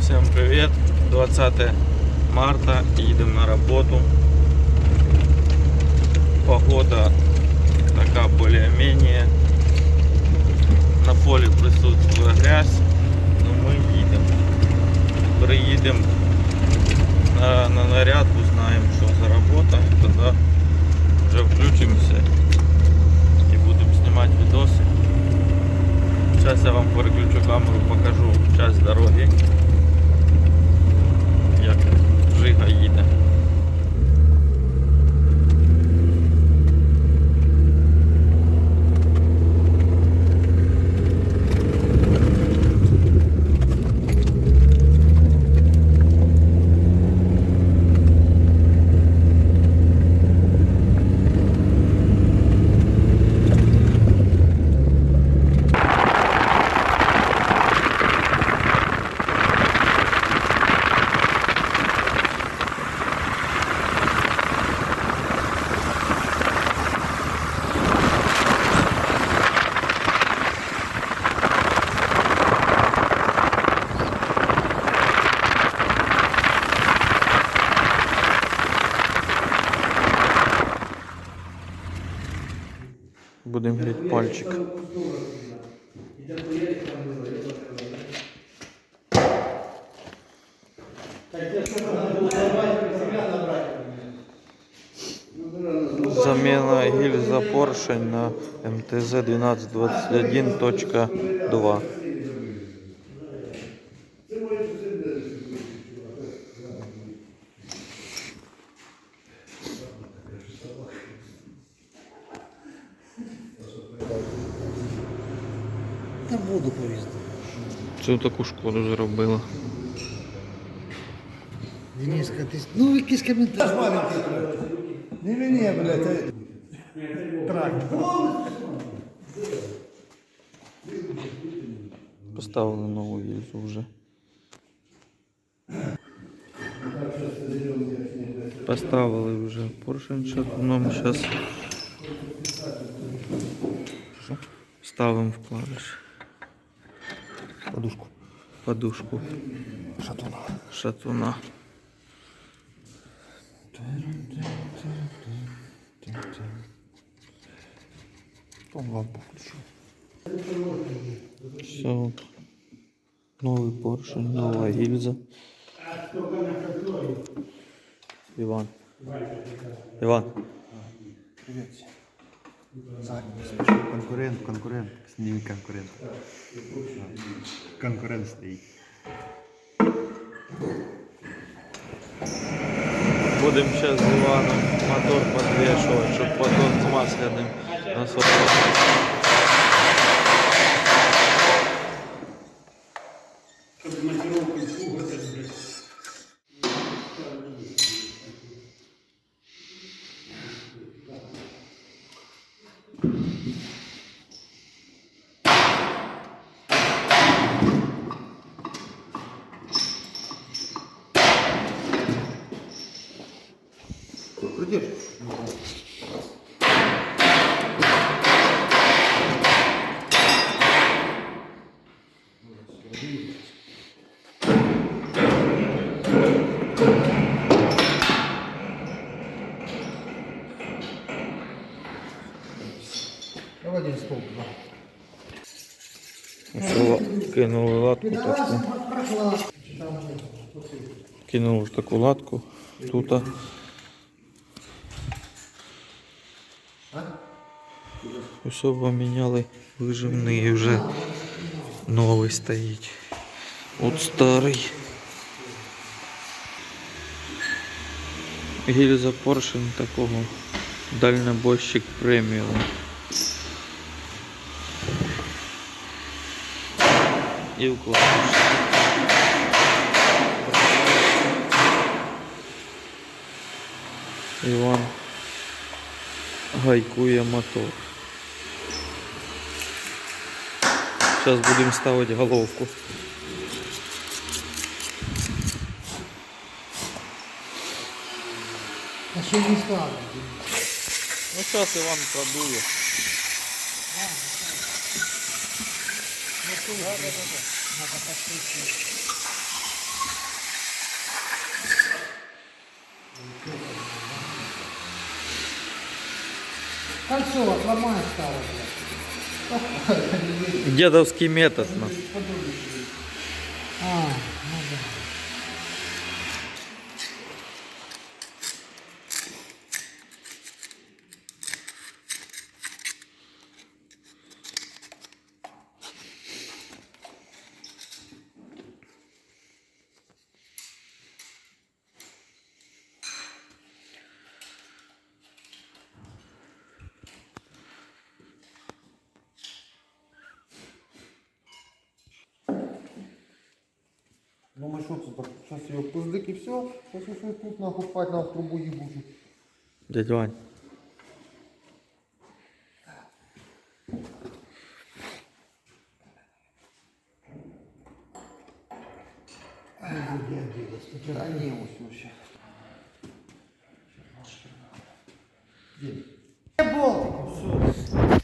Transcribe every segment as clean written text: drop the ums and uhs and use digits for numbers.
Всем привет! 20 марта, едем на работу. Погода такая более-менее. На поле присутствует грязь, но мы едем. Приедем на наряд, узнаем, что за работа. Тогда уже включимся и будем снимать видосы. Сейчас я вам переключу камеру, покажу часть дороги, як Жига їде. Будем греть пальчик. Замена гильза поршень на МТЗ 1221.2. Та воду повезли. Цю таку шкоду зробила. Дениска, ти... Ну, якийсь коментар. Маленький. Не мені, блядь. Трактор. Поставили нову гільзу вже. Поставили вже поршень шатуном. Зараз ставимо вкладиш. Подушку. Подушку Шатуна. шатуна. Там лампу включу. Все. Новий поршень, нова гільза. Іван. Іван. Привет. Задний спешу. Конкурент. Сними конкурент. Конкурент стоит. Будем сейчас с Иваном мотор подвешивать, чтобы потом с масляным насосом. Придешь? Давай один стол. Кинули латку таку. Кинули таку латку. Тут. Все поміняли вижимний, вже новий стоїть. От старий. Гільза поршень такого дальнобойщик преміум. І вкладаєш. Іван гайкує мотор. Сейчас будем ставить головку. А ще не ставлю. Ну сейчас Иван продует. Надо посмотреть. Кольцо отломай старое. Дедовский метод. Ну. А, ну да. Ну что тут, сейчас ее пыздык и все. Сейчас еще тут нахуй спать на трубу ебучую. Дядя Вань. Да не, вот вообще. Где болтик? Все.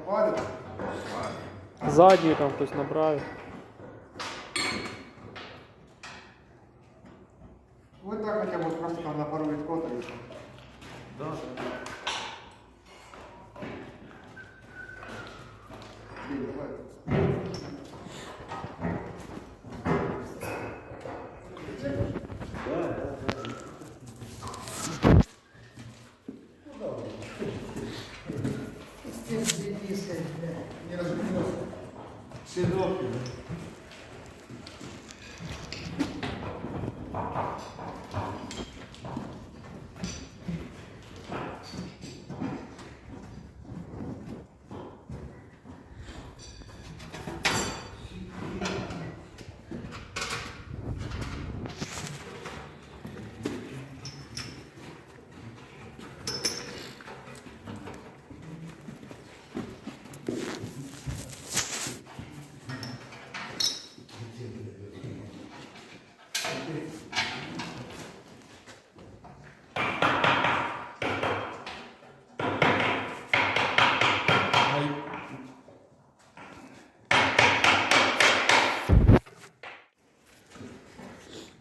Валик. Заднюю там хтось направив. Вот так хотя бы просто на пару кота и все. Да. Не разберется. Седловки.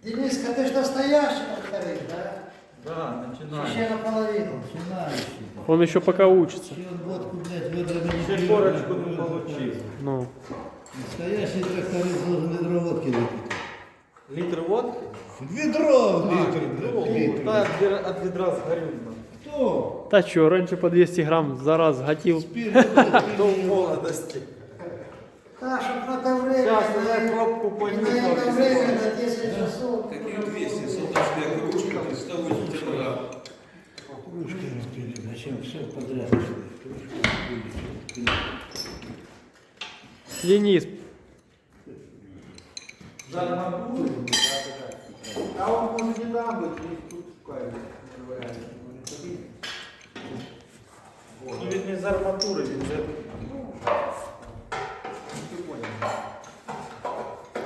Дениска, ты ж настоящий повторишь, да? Да, начинаем. Еще наполовину. Он еще пока учится. Водку, блядь, ведрами не Еще корочку не получил. Ну, Настоящий тракторист должен ведро водки выпить. Литр водки? Ведро, литр. Да, от ведра сгорю. Кто? та що, раніше по 200 грам за раз гатив. До молодости. Да, чтоб на то время. Сейчас я пробку На понюхал. это время, на 10 часов. Такие 200, солдатская кружка, 380 грамм. Кружки распили, зачем все подряд? Денис, А он может не там быть, не тут шукает. Ну ведь не з арматури, він же.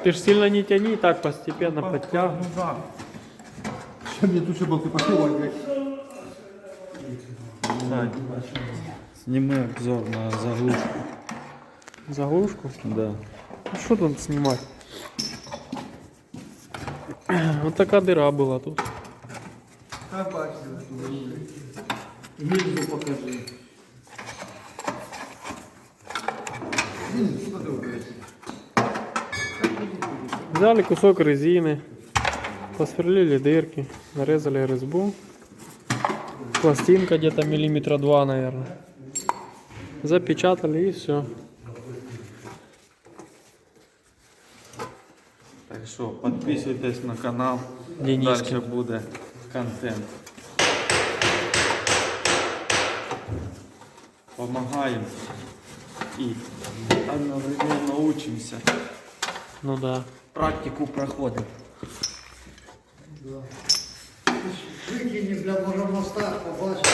ты ж сильно не тяни, так постепенно подтягивай. Ну да. Что мне тут был, ты пошел, блядь. Сань, сними обзор на заглушку. Заглушку? Да. Ну что тут снимать? Вот такая дыра была тут. Как бачишь? Гильзу покажи. Гильзу, куда ты убираешь? Взяли кусок резины, посверлили дырки, нарезали резьбу. Пластинка где-то миллиметра 2, наверное. Запечатали и все. Так що підписуйтесь на канал. Дениски. Далі буде контент. Помогаємо і одновременно учимося. Ну да. Практику проходимо. Викині, бля, може в мостах побачити.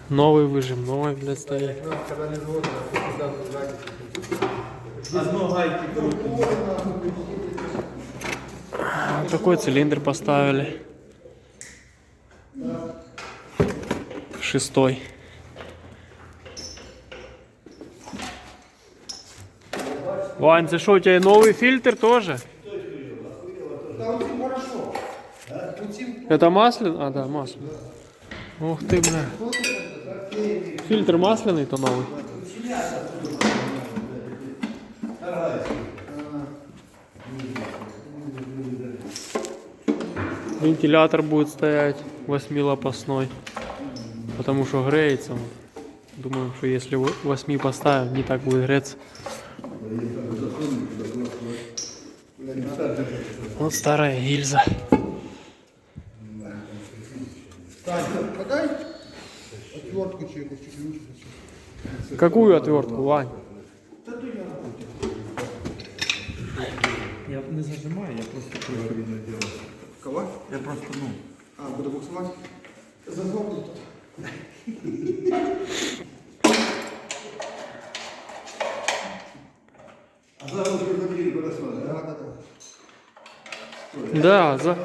Новый выжим, новый, блядь, стоит. Когда не згодно, Одно гайки крутимо. Такой цилиндр поставили. 6. Вань, це що, у тебе новий фільтр теж? Да, у цим хорошо. У цим Это масляный? А, да, масляный. Ух ты, бля. Фильтр масляный, то новый. Вентилятор будет стоять 8-лопастной, потому что греется. он. Думаю, что если 8 поставим, не так будет греться. Вот старая гильза. Танька, подай отвертку чи якусь чи ключ. Какую отвертку, Вань? Я не зажимаю, я просто прикольно делаю. Кого? Я просто, ну, А, буде буксувати? Зазвонить. а зараз ви хотіли пересвати, Да, да, да. Да,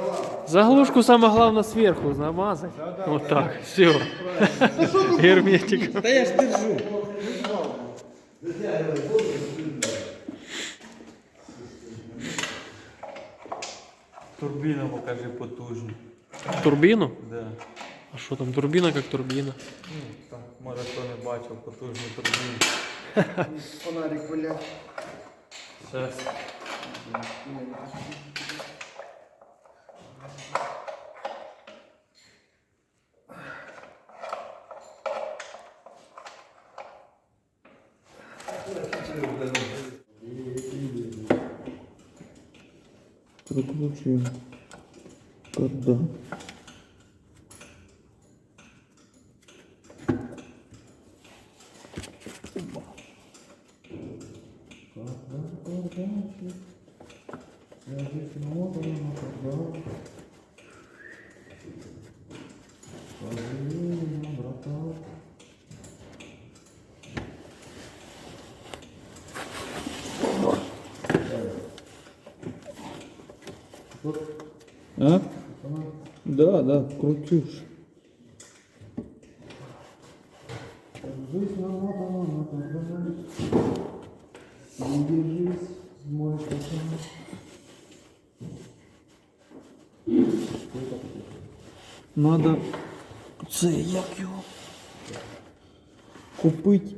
заглушку самое главное сверху намазать. Вот так, все. Герметик. Та я ж держу. Турбіну покажи потужну. Турбину? Да. А что там, турбина как турбина? Там, може хто не бачив, потужну турбіну. Фонарик, бля. Зараз. Прикручуємо. Кардан. А? Да, да, крутюш. Надо це як його купити.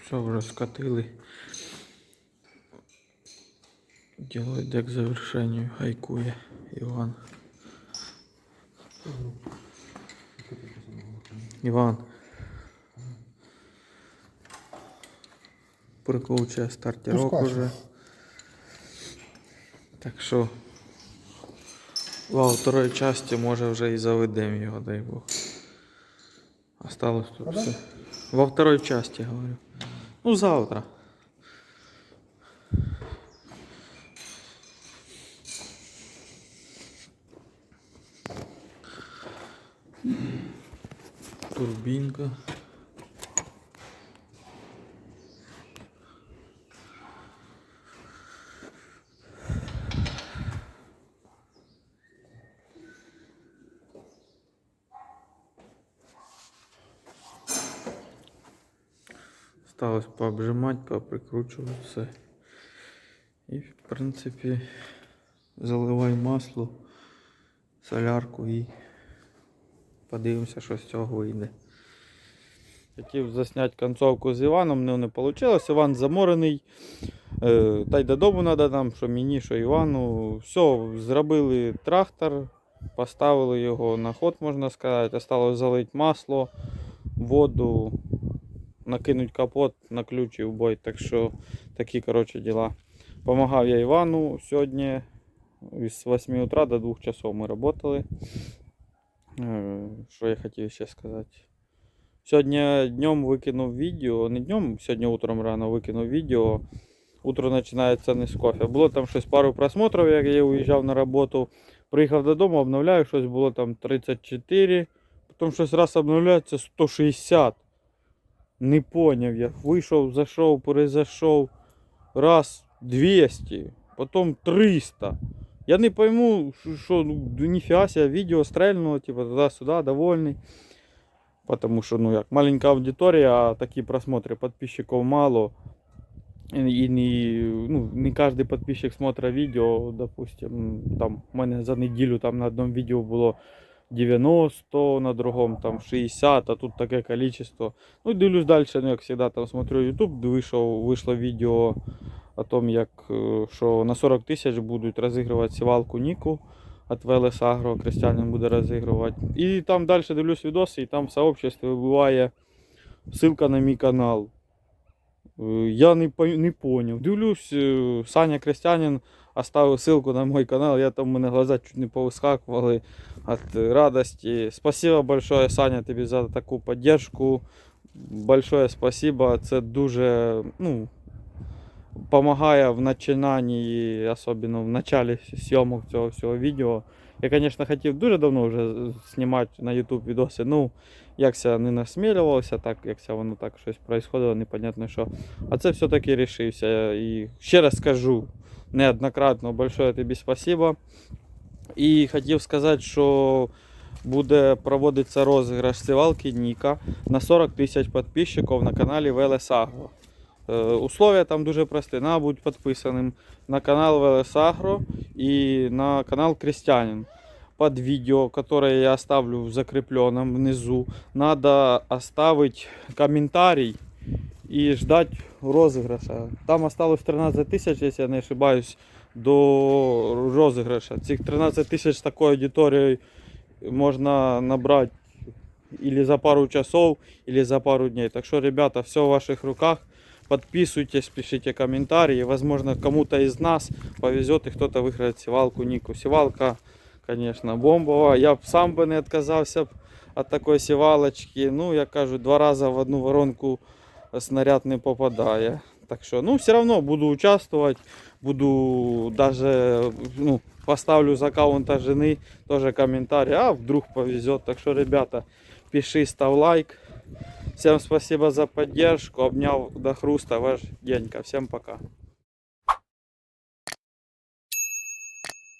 Все, вже скатили. Делаю дек завершению, хайкує Іван. Іван. Прикручує стартерок Пускай. уже. Так що во второй части може вже і заведемо його, дай Бог. Осталось тут все. Во второй части, говорю. Ну, завтра. Турбинка. Осталось пообжимать, поприкручивать все. И в принципе заливай масло, солярку і подивимося, що з цього вийде. Хотів засняти концовку з Іваном, не вийшло. Іван заморений. Та й додому треба нам, що мені, що Івану. Все, зробили трактор, поставили його на ход, можна сказати. Осталось залити масло, воду, накинуть капот, на ключ і в бой. Так що такі, коротше, діла. Помагав я Івану сьогодні. З 8 утра до 2 часов ми працювали. Що я хотів ще сказати? Сьогодні днем викинув відео, не днем, сьогодні утром рано викинув відео. Утро починається не з кофе. Було там щось пару просмотрів, як я уїжджав на роботу. Приїхав додому, обновляю, щось було там 34. Потім щось раз обновляється 160. Не поняв я. Вийшов, зайшов, перезайшов. Раз 200, потім 300. Я не пойму, що ну, ніфіга себе, відео стрельнуло, типу, туди-сюди, довольний. Потому що, ну як, маленька аудиторія, а такі просмотри, підписчиків мало. І не кожен підписчик смотрить відео, допустим, там у мене за неділю там на одному відео було 90, на другому там 60, а тут таке количество. Ну і дивлюсь далі, ну як завжди там смотрю YouTube, вийшло відео о том, як що на 40 тисяч будуть розігрувати сівалку Ніку от VLS Agro, Крестьянин буде розігрувати. І там далі дивлюсь відоси, і там в сообществі вибиває ссылка на мій канал. Я не понял. Дивлюсь, Саня Крестьянин оставил ссылку на мой канал. Я там, у мене глаза чуть не повискакували от радости. Спасибо большое, Саня, тобі за таку поддержку. Большое спасибо. Це дуже, помогає в начинанні, особливо в началі зйомок цього всього відео. Я, звісно, хотів дуже давно вже знімати на YouTube відоси, якся не насмілювався, так якся воно так щось происходило, непонятно що. А це все-таки рішився. І ще раз скажу неоднократно большое тобі спасибо. І хотів сказати, що буде проводитися розіграш сівалки Ніка на 40 тисяч підписчиків на каналі VLS Agro. Условия там дуже прості. Надо бути підписаним на канал VLS Agro и на канал Крестьянин. Под видео, которое я оставлю в закрепленном внизу, надо оставить комментарий и ждать розыгрыша. Там осталось 13 тысяч, если я не ошибаюсь, до розыгрыша. Цих 13 тысяч такой аудиторией можно набрать или за пару часов, или за пару дней. Так что, ребята, все в ваших руках. Подписывайтесь, пишите комментарии. Возможно, кому-то из нас повезет и кто-то выиграет севалку Нику. Севалка, конечно, бомбова. Я сам бы не отказался от такой севалочки. Я кажу, 2 рази в одну воронку снаряд не попадає. Так що, все равно буду участвовать. Буду даже, поставлю за аккаунта жены тоже комментарий. А вдруг повезет. Так что, ребята, пиши, став лайк. Всем спасибо за поддержку. Обнял до хруста, ваш Денька. Всем пока.